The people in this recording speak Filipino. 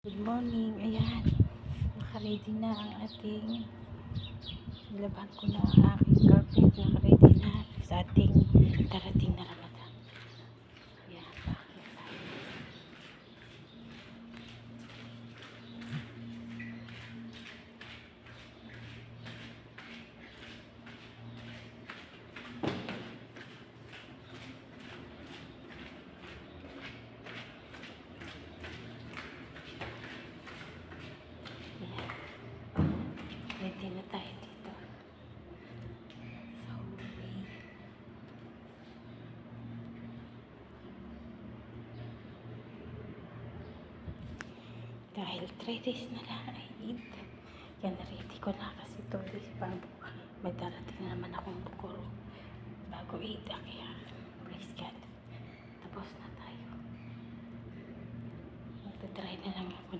Good morning. Ayan. Naka-ready na ang ating nilaban ko na ang aking carpet. Naka-ready na sa ating darating na Ramadan. Ayan. Bakit tayo? Ready na tayo dito. So, dahil 3 days na lang ay Eid. Yan, ready ko na kasi 2 days pang may darating na naman akong bukuro bago Eid. Kaya, praise God. Tapos na tayo. Magta-try na lang ako